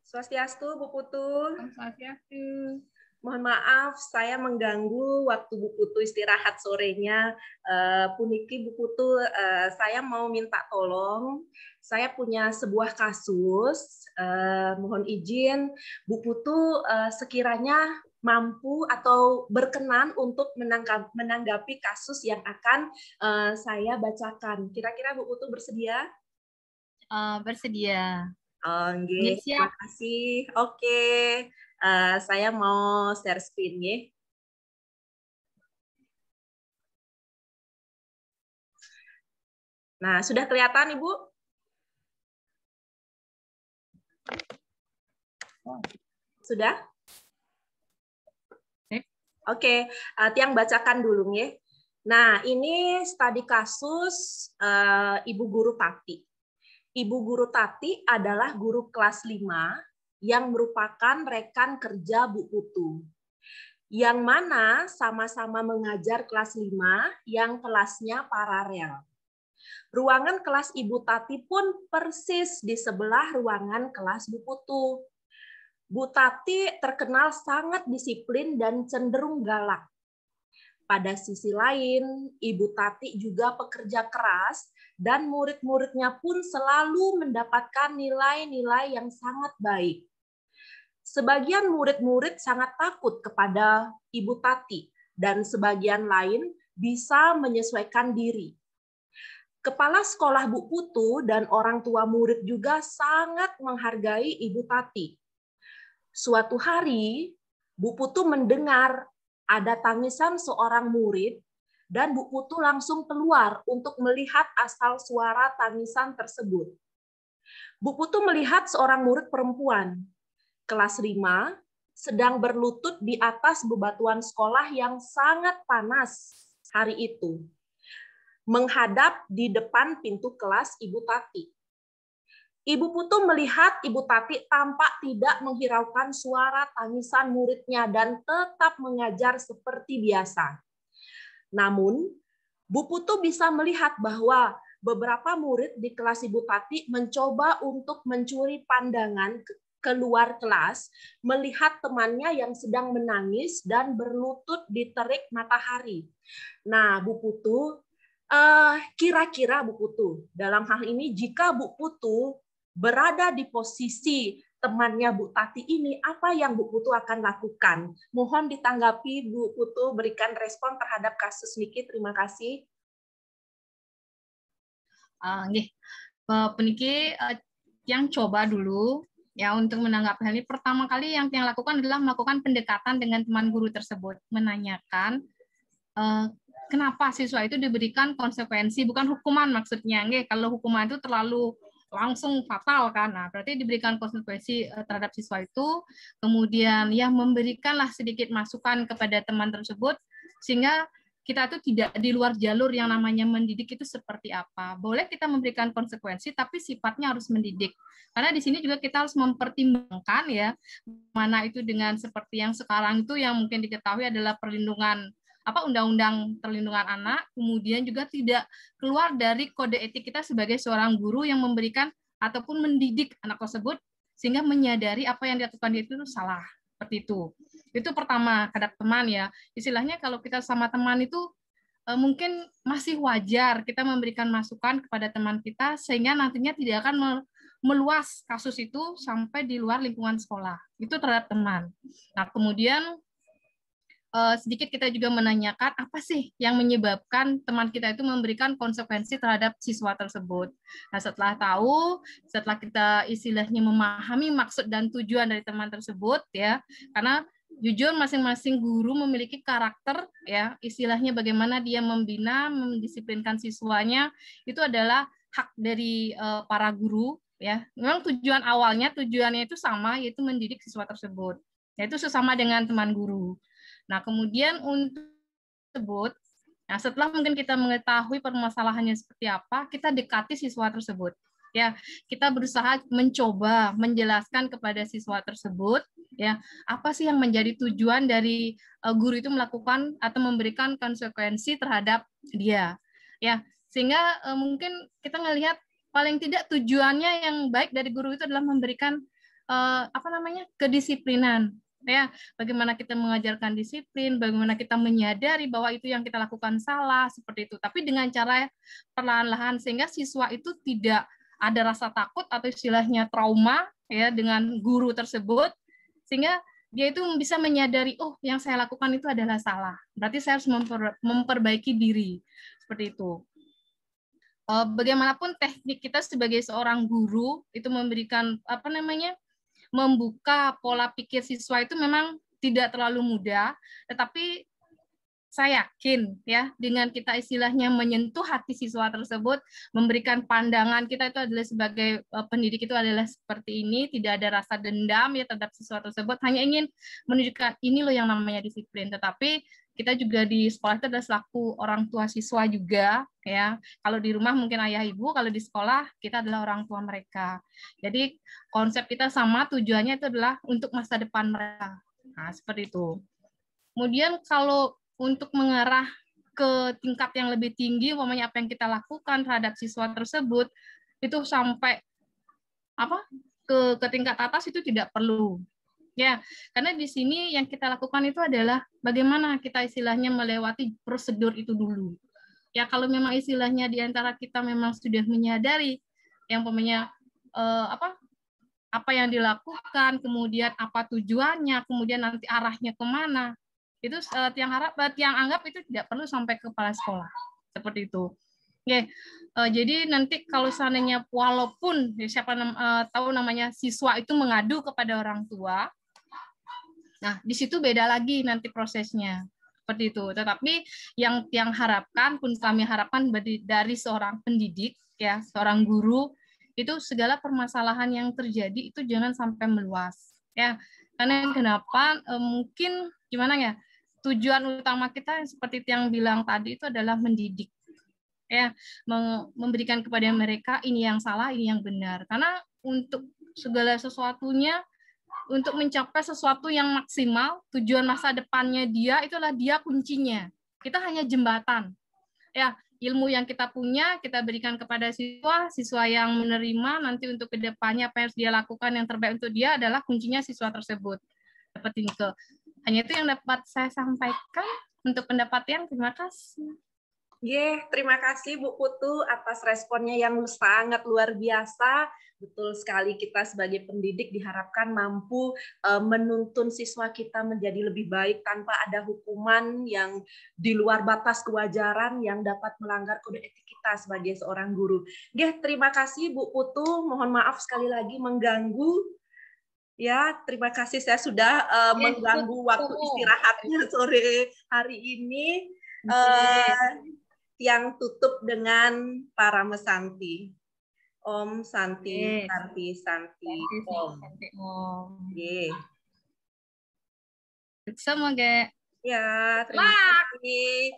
Swastiastu, Bu Putu. Om Swastiastu. Mohon maaf, saya mengganggu waktu Bu Putu istirahat sorenya. Puniki Bu Putu, saya mau minta tolong. Saya punya sebuah kasus. Mohon izin, Bu Putu sekiranya mampu atau berkenan untuk menanggapi kasus yang akan saya bacakan. Kira-kira Bu Putu bersedia? Bersedia. Oke, terima Siap. kasih. Oke, saya mau share screen ya. Nah, sudah kelihatan Ibu? Sudah? Oke, Tiang bacakan dulu ya. Nah, ini studi kasus Ibu Guru Tati. Ibu Guru Tati adalah guru kelas 5 yang merupakan rekan kerja Bu Putu. Yang mana sama-sama mengajar kelas 5 yang kelasnya paralel. Ruangan kelas Ibu Tati pun persis di sebelah ruangan kelas Bu Putu. Bu Tati terkenal sangat disiplin dan cenderung galak. Pada sisi lain, Ibu Tati juga pekerja keras dan murid-muridnya pun selalu mendapatkan nilai-nilai yang sangat baik. Sebagian murid-murid sangat takut kepada Ibu Tati dan sebagian lain bisa menyesuaikan diri. Kepala sekolah Bu Putu dan orang tua murid juga sangat menghargai Ibu Tati. Suatu hari, Bu Putu mendengar ada tangisan seorang murid dan Bu Putu langsung keluar untuk melihat asal suara tangisan tersebut. Bu Putu melihat seorang murid perempuan, kelas 5, sedang berlutut di atas bebatuan sekolah yang sangat panas hari itu, menghadap di depan pintu kelas Ibu Tati. Ibu Putu melihat Ibu Tati tampak tidak menghiraukan suara tangisan muridnya dan tetap mengajar seperti biasa. Namun, Bu Putu bisa melihat bahwa beberapa murid di kelas Ibu Tati mencoba untuk mencuri pandangan keluar kelas, melihat temannya yang sedang menangis dan berlutut di terik matahari. Nah, Bu Putu, kira-kira Bu Putu, dalam hal ini jika Bu Putu berada di posisi temannya Bu Tati ini, apa yang Bu Putu akan lakukan? Mohon ditanggapi Bu Putu, berikan respon terhadap kasus Niki. Terima kasih. Peniki yang coba dulu ya untuk menanggapi hal ini. Pertama kali yang lakukan adalah melakukan pendekatan dengan teman guru tersebut, menanyakan kenapa siswa itu diberikan konsekuensi, bukan hukuman maksudnya. Kalau hukuman itu terlalu langsung fatal kan, nah berarti diberikan konsekuensi terhadap siswa itu, kemudian ya memberikanlah sedikit masukan kepada teman tersebut sehingga kita tuh tidak di luar jalur yang namanya mendidik itu seperti apa. Boleh kita memberikan konsekuensi tapi sifatnya harus mendidik. Karena di sini juga kita harus mempertimbangkan ya mana itu dengan seperti yang sekarang itu yang mungkin diketahui adalah perlindungan Undang-Undang Perlindungan Anak, kemudian juga tidak keluar dari kode etik kita sebagai seorang guru yang memberikan ataupun mendidik anak tersebut sehingga menyadari apa yang dilakukan dia itu salah. Seperti itu. Itu pertama, terhadap teman ya. Istilahnya kalau kita sama teman itu mungkin masih wajar kita memberikan masukan kepada teman kita sehingga nantinya tidak akan meluas kasus itu sampai di luar lingkungan sekolah. Itu terhadap teman. Nah, kemudian sedikit kita juga menanyakan apa sih yang menyebabkan teman kita itu memberikan konsekuensi terhadap siswa tersebut. Nah, setelah kita istilahnya memahami maksud dan tujuan dari teman tersebut ya, karena jujur masing-masing guru memiliki karakter ya, istilahnya bagaimana dia membina, mendisiplinkan siswanya itu adalah hak dari para guru ya. Memang tujuannya itu sama, yaitu mendidik siswa tersebut. Yaitu sesama dengan teman guru. Nah, kemudian untuk tersebut, nah setelah mungkin kita mengetahui permasalahannya seperti apa, kita dekati siswa tersebut. Ya, kita berusaha mencoba menjelaskan kepada siswa tersebut ya, apa sih yang menjadi tujuan dari guru itu melakukan atau memberikan konsekuensi terhadap dia. Ya, sehingga mungkin kita ngelihat paling tidak tujuannya yang baik dari guru itu adalah memberikan kedisiplinan. Ya, bagaimana kita mengajarkan disiplin, bagaimana kita menyadari bahwa itu yang kita lakukan salah, seperti itu. Tapi dengan cara perlahan-lahan sehingga siswa itu tidak ada rasa takut atau istilahnya trauma ya dengan guru tersebut, sehingga dia itu bisa menyadari, oh yang saya lakukan itu adalah salah. Berarti saya harus memperbaiki diri. Seperti itu. Bagaimanapun teknik kita sebagai seorang guru itu memberikan membuka pola pikir siswa itu memang tidak terlalu mudah, tetapi saya yakin ya dengan kita istilahnya menyentuh hati siswa tersebut, memberikan pandangan kita itu adalah sebagai pendidik itu adalah seperti ini, tidak ada rasa dendam ya terhadap siswa tersebut, hanya ingin menunjukkan ini loh yang namanya disiplin. Tetapi kita juga di sekolah itu adalah selaku orang tua siswa juga ya. Kalau di rumah mungkin ayah ibu, kalau di sekolah kita adalah orang tua mereka. Jadi konsep kita sama, tujuannya itu adalah untuk masa depan mereka. Nah, seperti itu. Kemudian kalau untuk mengarah ke tingkat yang lebih tinggi, umpamanya apa yang kita lakukan terhadap siswa tersebut, itu sampai ke tingkat atas itu tidak perlu. Ya, karena di sini yang kita lakukan itu adalah bagaimana kita istilahnya melewati prosedur itu dulu. Ya, kalau memang istilahnya di antara kita memang sudah menyadari yang umpamanya apa yang dilakukan, kemudian apa tujuannya, kemudian nanti arahnya kemana, itu tiang anggap itu tidak perlu sampai ke kepala sekolah. Seperti itu. Oke, jadi nanti kalau seandainya walaupun siapa tahu namanya siswa itu mengadu kepada orang tua, nah di situ beda lagi nanti prosesnya. Seperti itu. Tetapi yang harapkan pun kami harapkan dari seorang pendidik ya, seorang guru itu segala permasalahan yang terjadi itu jangan sampai meluas ya. Karena kenapa mungkin gimana ya? Tujuan utama kita seperti yang bilang tadi itu adalah mendidik ya, memberikan kepada mereka ini yang salah, ini yang benar. Karena untuk segala sesuatunya, untuk mencapai sesuatu yang maksimal, tujuan masa depannya dia itulah dia kuncinya. Kita hanya jembatan. Ya, ilmu yang kita punya kita berikan kepada siswa, siswa yang menerima nanti untuk kedepannya apa yang harus dia lakukan yang terbaik untuk dia adalah kuncinya siswa tersebut. Seperti itu. Hanya itu yang dapat saya sampaikan untuk pendapat yang terima kasih. Terima kasih Bu Putu atas responnya yang sangat luar biasa. Betul sekali, kita sebagai pendidik diharapkan mampu menuntun siswa kita menjadi lebih baik tanpa ada hukuman yang di luar batas kewajaran yang dapat melanggar kode etik kita sebagai seorang guru. Terima kasih Bu Putu. Mohon maaf sekali lagi mengganggu. Ya, terima kasih saya sudah mengganggu waktu istirahatnya sore hari ini. Yang tutup dengan para mesanti. Om Santi, Santi, Santi, Om. Semoga. Ya, terima kasih.